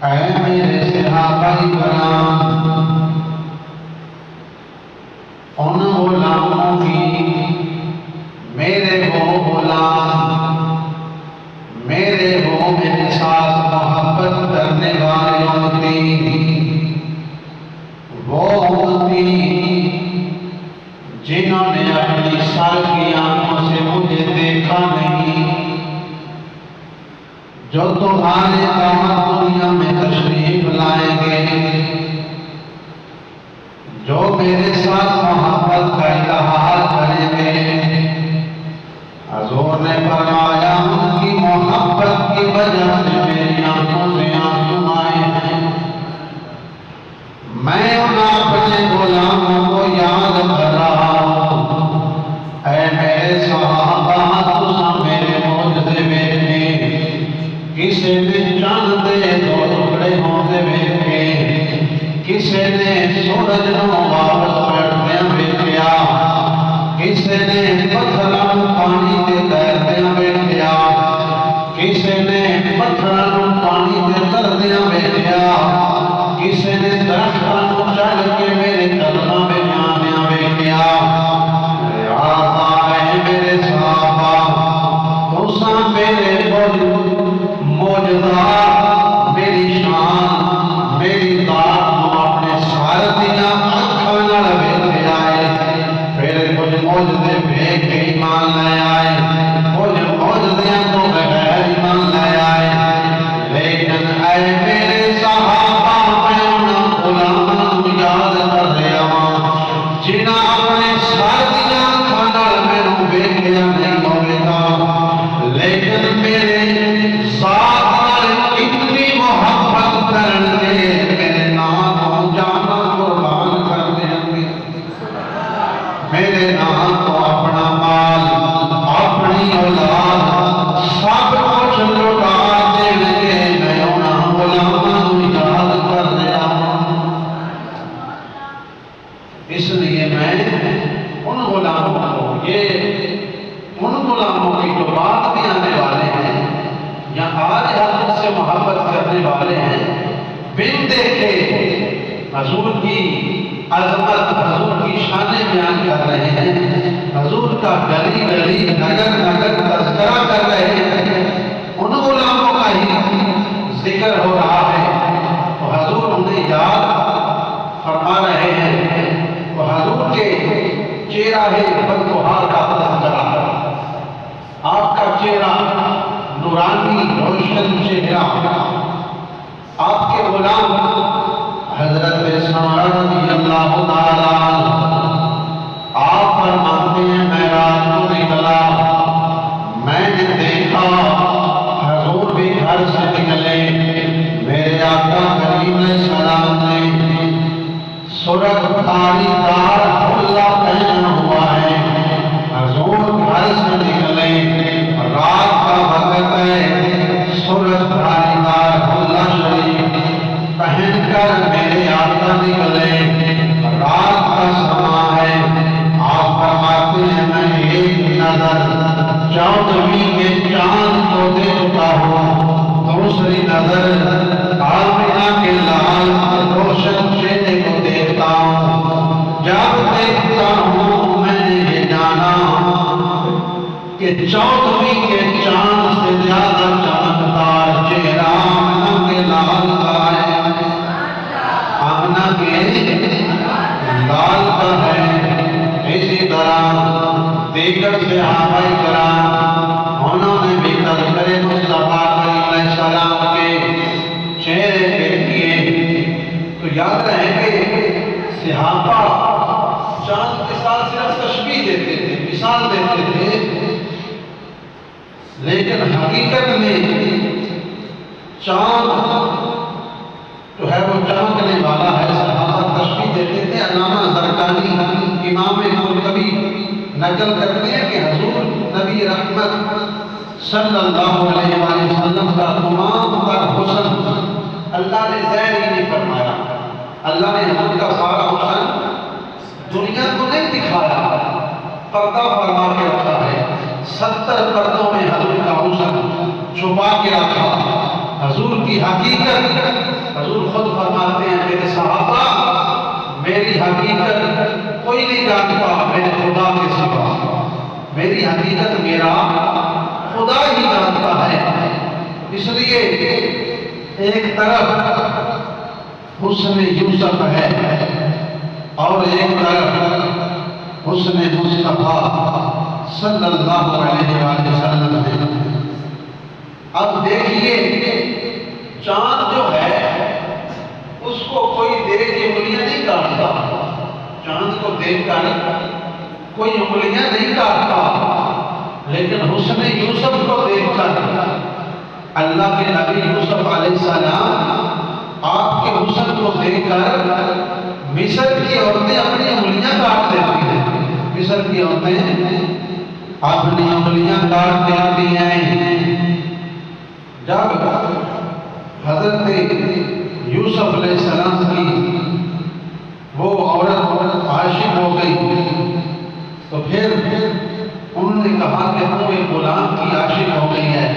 اے میرے صحابہ کرام، ان غلاموں کی میرے وہ غلام، میرے وہ میرے ساتھ محبت کرنے والے امتی، وہ امتی جنہوں نے اپنی سر کی آنکھوں سے مجھے دیکھا نہیں، جو تمہارے داماد دنیا میں تشریف لائیں گے، جو میرے ساتھ محبت کا اظہار کریں گے، حضور نے فرمایا ان کی محبت کی وجہ سے میری آنکھوں سے آنسو آئے ہیں۔ میں ان اپنے غلاموں کو یاد کر رہا ہوں، اے میرے صحابہ تساں میرے معجزے ویکھے، کسی نے چاند دے دو ٹکڑے ہوندے ویکھے، کسی نے سورج نوں واپس پلٹدیاں ویکھیا، کسی نے پتھراں نوں پانی تے تیردیاں ویکھیا، کسی نے پتھراں نوں پانی تے تردیاں ویکھیا، کسی نے درختاں نوں چڑھ کے میرے قدماں وچ آندیاں ویکھیا۔ لہٰذا اے میرے صحابہ تساں میرے معجزات، میری شان، میری ذات کو اپنے سر دیاں اکھاں نال ویکھیا ہے، پھر کچھ معجزے ویکھ کے ایمان لے آئے، کچھ معجزیاں تو بغیر ایمان لے آئے، لیکن اے میرے صحابہ میں انہاں غلاماں نوں یاد کر رہا ہاں جنہاں اپنے سر دیاں اکھاں نال مینوں ویکھیا نہیں ہوے گا، لیکن میرے ذات نال اتنی محبت کرن گے میرے نام کو جانا قربان کر دیں گے، میرے نام کو اپنا مال، اپنی اولاد سب کچھ لٹا دیں گے۔ میں انہاں غلاماں نوں یاد کر رہا ہوں، اس لیے میں ان غلاموں کو، ان غلاموں کی جو بات بھی آنے والے ہیں یا آج حضرت سے محبت کرنے والے ہیں، بن دیکھے حضور کی عظمت، حضور کی شانیں بیان کر رہے ہیں، حضور کا گلی گلی نگر نگر تذکرہ کر رہے ہیں، ان غلاموں کا ہی ذکر ہو رہا ہے، تو حضور انہیں یاد فرما رہے ہیں، تو حضور کے چہرہ بدگہار کا تذکرہ، آپ کا چہرہ نورانی روشن چہرہ، آپ کے غلام حضرت سمرہ رضی اللہ تعالیٰ آپ فرماتے ہیں میں رات کو نکلا، میں نے دیکھا حضور بھی گھر سے نکلے، میرے آقا کریم علیہ السلام نے سرخ تاری دار حلہ پہنا ہوا ہے، حضور گھر سے نکلے، رات کا وقت ہے، سرخ تاری دار حلہ شریف پہن کر میرے آقا نکلے، رات کا سماں ہے، آپ فرماتے ہیں میں ایک نظر 14ویں کے چاند کو دیکھتا ہوں، دوسری نظر آمنہ کے لال روشن چہرے کو دیکھتا ہوں، جب دیکھتا ہوں میں نے یہ جانا کہ 14ویں کے چاند سے زیادہ چمکدار چہرہ آمنہ کے لال کا ہے، آمنہ کے لال کا ہے۔ اسی طرح دیگر صحابہ کرام انہوں نے بھی تذکرے مصطفیٰ علیہ السلام کے چہرے دیکھیے، تو یاد رہے کہ صحابہ چاند کے ساتھ صرف تشبیہ دیتے تھے، مثال دیتے تھے، لیکن حقیقت میں چاند جو ہے وہ چمکنے والا ہے، صحابہ تشبیہ دیتے تھے۔ علامہ زرقانی امام قرطبی نقل کرتے ہیں کہ حضور نبی رحمت صلی اللہ علیہ وآلہ وسلم کا تمام تر حسن اللہ نے ظاہر ہی نہیں فرمایا، اللہ نے حضور کا سارا حسن دنیا کو نہیں دکھایا، پردہ فرما کے رکھا ہے، 70 پردوں میں حضور کا حسن چھپا کے رکھا، حضور کی حقیقت حضور خود فرماتے ہیں میرے صحابہ میری حقیقت کوئی نہیں جانتا میرے خدا کے سوا، میری حقیقت میرا خدا ہی جانتا ہے۔ اس لیے ایک طرف حسن یوسف ہے اور ایک طرف حسن مصطفیٰ صلی اللہ علیہ وآلہ وسلم ہے۔ اب دیکھیے چاند جو ہے اس کو کوئی دیکھ کے انگلیاں نہیں کاٹتا، چاند کو دیکھ کر کوئی انگلیاں نہیں کاٹتا، لیکن حسن یوسف کو دیکھ کر اللہ کے نبی یوسف علیہ السلام آپ کے حسن کو دیکھ کر مصر کی عورتیں اپنی انگلیاں کاٹ دیتی ہیں، مصر کی عورتیں اپنی انگلیاں کاٹ دیتی ہیں۔ جب حضرت یوسف علیہ السلام کی وہ عورت عاشق ہو گئی تو پھر انہوں نے کہا کہ وہ ایک غلام کی عاشق ہو گئی ہے،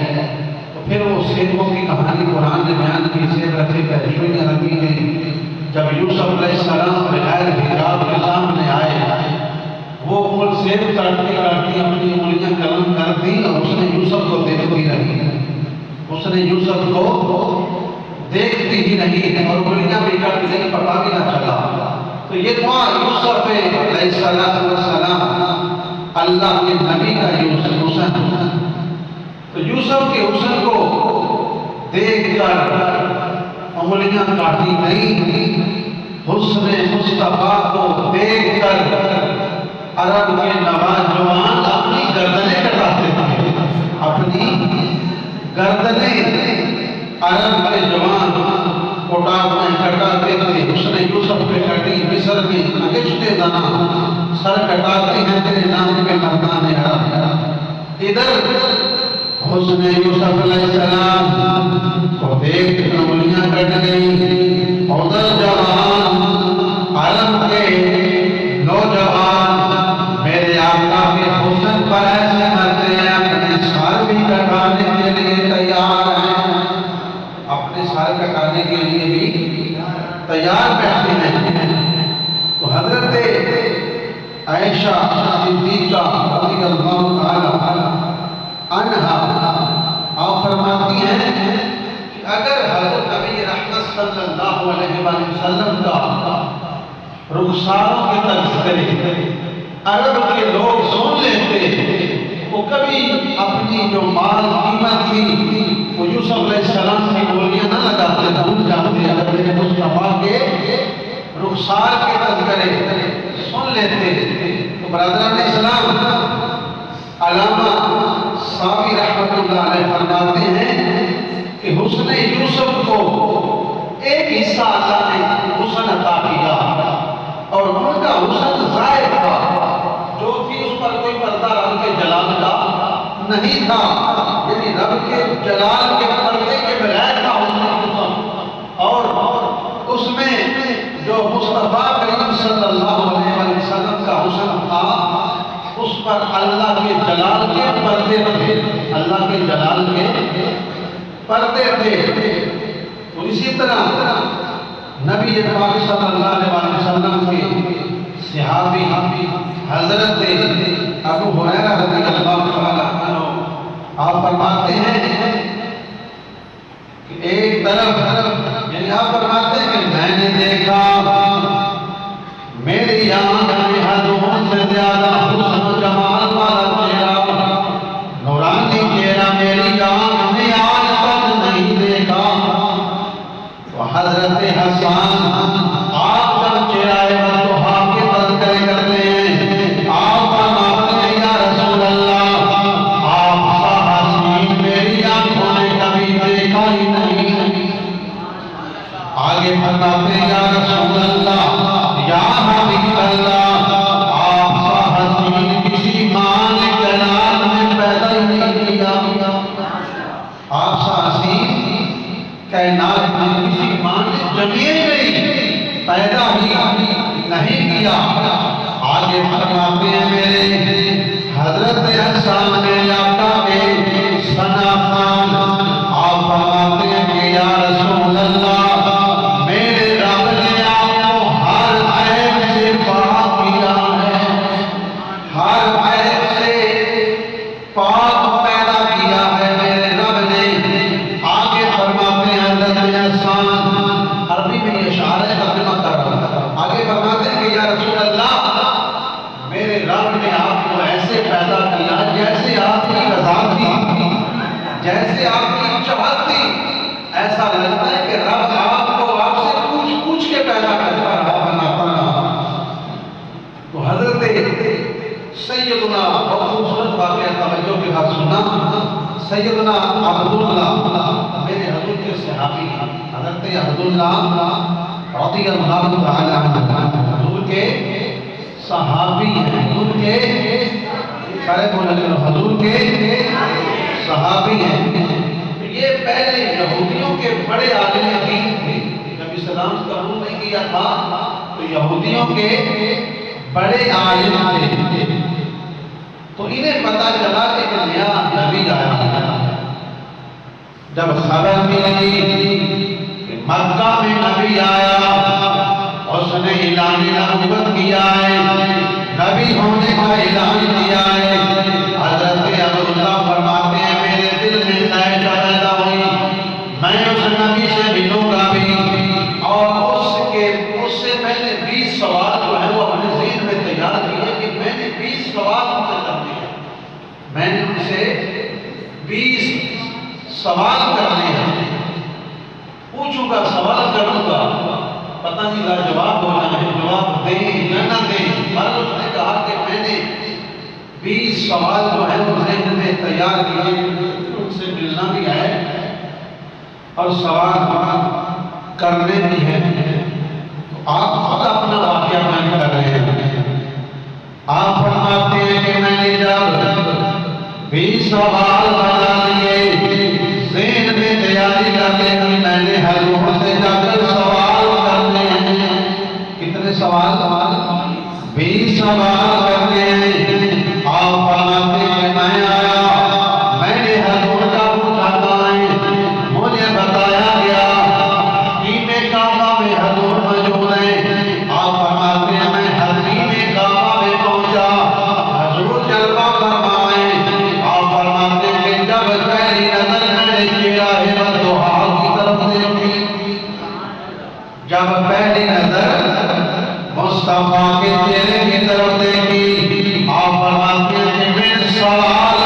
تو پھر وہ سیبوں کی کہانی قرآن نے بیان کی، سیب رکھے پہشویاں رکھی گئی۔ جب یوسف علیہ السلام بغیر حجاب کے سامنے آئے وہ پھل سیب کاٹتی کاٹتی اپنی انگلیاں قلم کر دی اور اس نے یوسف کو دیکھتی رہی، اس نے یوسف کو دیکھتی ہی نہیں اور انگلیاں بھی کٹ گئی، پتا بھی نہ چلا۔ تو یہ تھا یوسف علیہ السلام اللہ کے نبی کا حسن۔ تو یوسف کے حسن کو دیکھ کر انگلیاں کاٹی نہیں، حسن مصطفیٰ کو دیکھ کر عرب کے نوجوان اپنی گردنیں کٹاتے تھے، اپنی گردنیں عرب کے جوان کٹاتے تھے۔ حسن یوسف پہ کٹی مصر میں نگشتے زنا سر کٹاتے ہیں تیرے نام کے مردان عرب۔ ادھر حسن یوسف علیہ السلام کو دیکھ انگلیاں کٹ گئی، ادھر جوان عرب کے نوجوان میرے آقا کے حسن پر ایسے مرتے ہیں اپنے سر بھی کٹانے کے لیے تیار ہیں، اپنے سر کٹانے کے لیے بھی تیار بیٹھے ہیں۔ تو حضرت عائشہ صدیقہ رضی اللہ تعالی عنہا آپ فرماتی ہیں کہ اگر حضرت نبی رحمت صلی اللہ علیہ وآلہ وسلم کا رخساروں کے تذکرے عرب کے لوگ سن لیتے، وہ کبھی اپنی جو مال قیمت تھی وہ یوسف علیہ السلام کی گولیاں نہ لگاتے، دور جاتے، اگر میرے مصطفیٰ کے رخسار کے تذکرے سن لیتے۔ تو برادران اسلام علامہ صاوی رحمت اللہ علیہ فرماتے ہیں کہ حسن یوسف کو ایک حصہ اللہ نے حسن عطا کیا اور ان کا حسن ظاہر تھا، جو کہ اس پر کوئی پردہ رب کے جلال کا نہیں تھا، یعنی رب کے جلال کے پردے کے بغیر تھا حسن یوسف، اور اس میں جو مصطفیٰ کریم صلی اللہ علیہ وسلم کا حسن تھا اس پر اللہ کے جلال کے پردے تھے، اللہ کے جلال کے پردے تھے۔ تو اسی طرح نبی پاک صلی اللہ علیہ وسلم کے صحابی حضرت ابو ہریرہ رضی اللہ تعالی عنہ آپ فرماتے ہیں کہ ایک طرف یعنی آپ فرماتے ہیں کہ میں نے دیکھا میری آنکھ میں حدوں سے زیادہ حسن و جمال والا چہرہ، نورانی چہرہ میری آنکھ نے آج تک نہیں دیکھا۔ تو حضرت حسان آپ جب چہرہ والضحیٰ کے تذکرے کرتے ہیں آپ فرماتے ہیں یا رسول اللہ آپ سا حسین میری آنکھوں نے کبھی دیکھا ہی نہیں۔ آگے فرماتے ہیں یا رسول اللہ یا حبیب اللہ آپ سا حسین کسی ماں نے کائنات میں پیدا ہی نہیں کیا، آپ سا حسین کائنات میں کسی ماں نے جمیے نہیں پیدا ہی نہیں کیا۔ آگے فرماتے ہیں میرے حضرت حسان آقا کے ثنا خان آپ فرماتے ہیں کہ یا ایسا لگتا ہے کہ رب آپ کو آپ سے پوچھ پوچھ کے پیدا کرتا رہا، بناتا رہا۔ تو حضرت سیدنا، بہت خوبصورت واقعہ توجہ کے ساتھ سنا، سیدنا عبداللہ میرے حضور کے صحابی، حضرت عبداللہ رضی اللہ تعالی عنہ حضور کے صحابی ہیں، حضور کے سارے بولے حضور کے صحابی ہیں۔ یہ پہلے یہودیوں کے بڑے عالم دین تھے، جب اسلام قبول نہیں کیا تھا تو یہودیوں کے بڑے عالم تھے، تو انہیں پتا چلا کہ نیا نبی آیا ہے۔ جب خبر ملی کہ مکہ میں نبی آیا، اس نے اعلان نبوت کیا ہے، نبی ہونے کا اعلان کیا ہے، حضرت عبداللہ فرماتے ہیں میرے دل میں خواہش پیدا ہوئی، میں اس نبی سے ملوں گا بھی، اور اس سے میں نے 20 سوال جو ہے وہ اپنے ذہن میں تیار کیے کہ میں نے 20 سوال ان سے کرنے ہیں، میں نے ان سے 20 سوال کرنے ہیں، پوچھوں گا، سوال کروں گا، پتہ نہیں لا جواب ہو جائے، جواب دیں یا نہ دیں، پر اس نے کہا کہ میں نے 20 سوال جو ہے وہ ذہن میں تیار کیے، ان سے ملنا بھی ہے اور سوال کرنے بھی ہیں۔ تو آپ خود اپنا واقعہ بیان کر رہے ہیں، آپ فرماتے ہیں کہ میں نے جب 20 سوال بنا لیے، ذہن میں تیاری کر لی، میں نے حضور سے جا کر سوال کرنے ہیں۔ کتنے سوال؟ 20 سوال کرنے ہیں۔ آپ فرماتے ہیں کہ میں آیا، میں نے حضور کا پوچھا ہے، مجھے بتایا گیا حریم کعبہ میں حضور موجود ہیں۔ آپ فرماتے ہیں میں حریم کعبہ میں پہنچا، حضور جلوہ فرمائے۔ آپ فرماتے ہیں کہ جب پہلی نظر میں نے چہرہ والضحیٰ کی طرف دیکھی، جب پہلی نظر مصطفیٰ کے چہرے کی طرف دیکھی، آپ فرماتے ہیں کہ میں سوال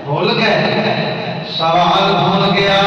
بھول گئے، سوال بھول گیا،